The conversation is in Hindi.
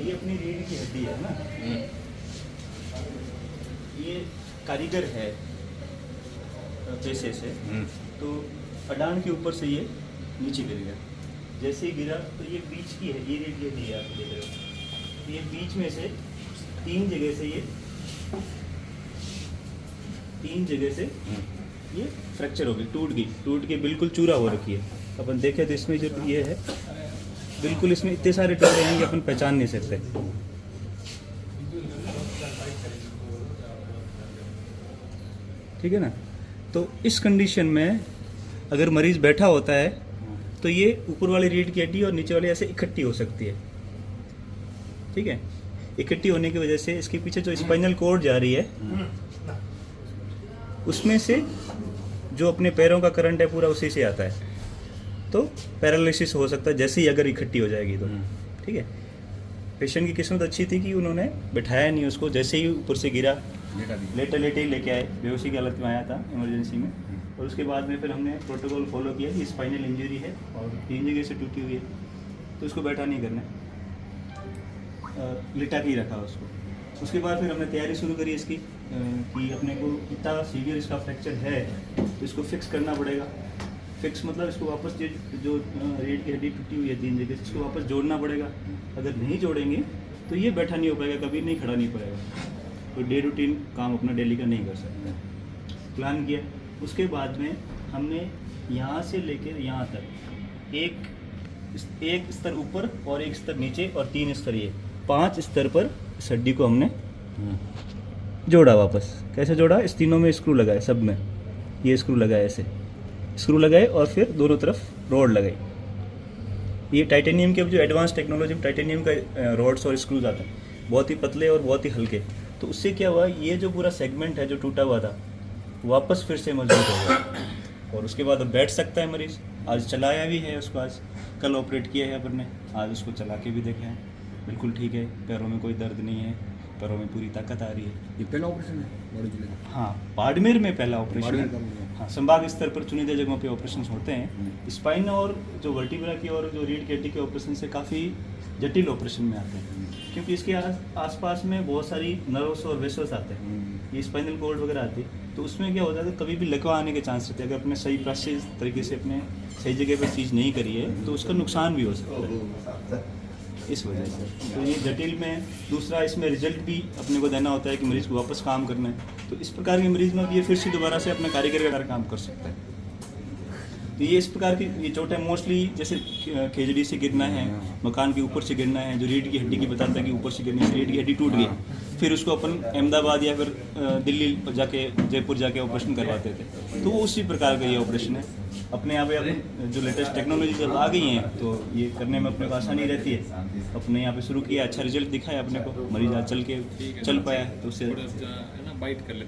ये अपनी रीढ़ की हड्डी है ना, ये कारीगर है पैसे से, तो अडान के ऊपर से ये नीचे गिर गया। जैसे ही गिरा तो ये बीच की है, ये रीढ़ की हड्डी है, आप देख रहे हो। ये बीच में से तीन जगह से ये फ्रैक्चर हो गई, टूट के बिल्कुल चूरा हो रखी है। अपन देखें तो इसमें जो ये है बिल्कुल, इसमें इतने सारे टुकड़े हैं कि अपन पहचान नहीं सकते। ठीक है ना। तो इस कंडीशन में अगर मरीज बैठा होता है तो ये ऊपर वाली रीढ़ की हड्डी और नीचे वाली ऐसे इकट्ठी हो सकती है। ठीक है, इकट्ठी होने की वजह से इसके पीछे जो स्पाइनल कॉर्ड जा रही है उसमें से जो अपने पैरों का करंट है पूरा उसी से आता है, तो पैरालिसिस हो सकता है जैसे ही अगर इकट्ठी हो जाएगी तो। ठीक है, पेशेंट की किस्मत अच्छी थी कि उन्होंने बिठाया नहीं उसको, जैसे ही ऊपर से गिरा लेटे ही लेके आए, बेहोशी की हालत में आया था इमरजेंसी में। और उसके बाद में फिर हमने प्रोटोकॉल फॉलो किया कि स्पाइनल इंजरी है और 3 जगह से टूटी हुई है, तो उसको बैठा नहीं करना, लिटा के ही रखा उसको। उसके बाद फिर हमने तैयारी शुरू करी इसकी कि अपने को इतना सीवियर इसका फ्रैक्चर है तो इसको फिक्स करना पड़ेगा। फिक्स मतलब इसको वापस जो रीढ़ की हड्डी टूटी हुई है 3 जगह से, इसको वापस जोड़ना पड़ेगा। अगर नहीं जोड़ेंगे तो ये बैठा नहीं हो पाएगा, कभी नहीं खड़ा नहीं पड़ेगा, तो डे रूटीन काम अपना डेली का नहीं कर सकता। प्लान किया। उसके बाद में हमने यहाँ से लेकर यहाँ तक एक स्तर ऊपर और एक स्तर नीचे और 3 स्तर, ये 5 स्तर पर इस हड्डी को हमने जोड़ा वापस। कैसे जोड़ा? इस तीनों में स्क्रू लगाए, सब में ये स्क्रू लगाए, ऐसे स्क्रू लगाए और फिर दोनों तरफ रॉड लगाई। ये टाइटेनियम के जो एडवांस टेक्नोलॉजी में टाइटेनियम का रॉड्स और स्क्रूज आते हैं, बहुत ही पतले और बहुत ही हल्के। तो उससे क्या हुआ, ये जो पूरा सेगमेंट है जो टूटा हुआ था वापस फिर से मजबूत हो गया और उसके बाद अब बैठ सकता है मरीज़। आज चलाया भी है उसको, आज कल ऑपरेट किया है अपन ने, आज उसको चला के भी देखा है, बिल्कुल ठीक है, पैरों में कोई दर्द नहीं है, पैरों में पूरी ताकत आ रही है। ये पहला ऑपरेशन है बड़े जिले का? हाँ, बाड़मेर में पहला ऑपरेशन है। हाँ, संभाग स्तर पर चुनिंदा जगहों पे ऑपरेशन होते हैं। स्पाइन और जो वर्टिब्रा की और जो रीढ़ की हड्डी के ऑपरेशन से काफ़ी जटिल ऑपरेशन में आते हैं, क्योंकि इसके आसपास में बहुत सारी नर्व्स और वेसल्स आते हैं, ये स्पाइनल कॉर्ड वगैरह आती है। तो उसमें क्या होता है, कभी भी लकवा आने के चांस रहते हैं। अगर अपने सही प्रोसेस तरीके से अपने सही जगह पर चीज़ नहीं करी है तो उसका नुकसान भी हो सकता है इस वजह से। तो ये जटिल में दूसरा, इसमें रिजल्ट भी अपने को देना होता है कि मरीज़ को वापस काम करना है। तो इस प्रकार के मरीज़ में भी ये फिर से दोबारा से अपना कारीगर का काम कर सकता है। तो ये इस प्रकार की ये चोटें मोस्टली जैसे खेजड़ी से गिरना है, मकान के ऊपर से गिरना है, जो रीढ़ की हड्डी की बताता है कि ऊपर से गिरने से रीढ़ की हड्डी टूट गई, फिर उसको अपन अहमदाबाद या फिर दिल्ली जाके जयपुर जाके ऑपरेशन करवाते थे। तो वो उसी प्रकार का ये ऑपरेशन है। अपने यहाँ पे अपन जो लेटेस्ट टेक्नोलॉजी जब आ गई हैं तो ये करने में अपने को आसानी रहती है। अपने यहाँ पे शुरू किया, अच्छा रिजल्ट दिखाया अपने को, मरीज आज चल पाया, तो उससे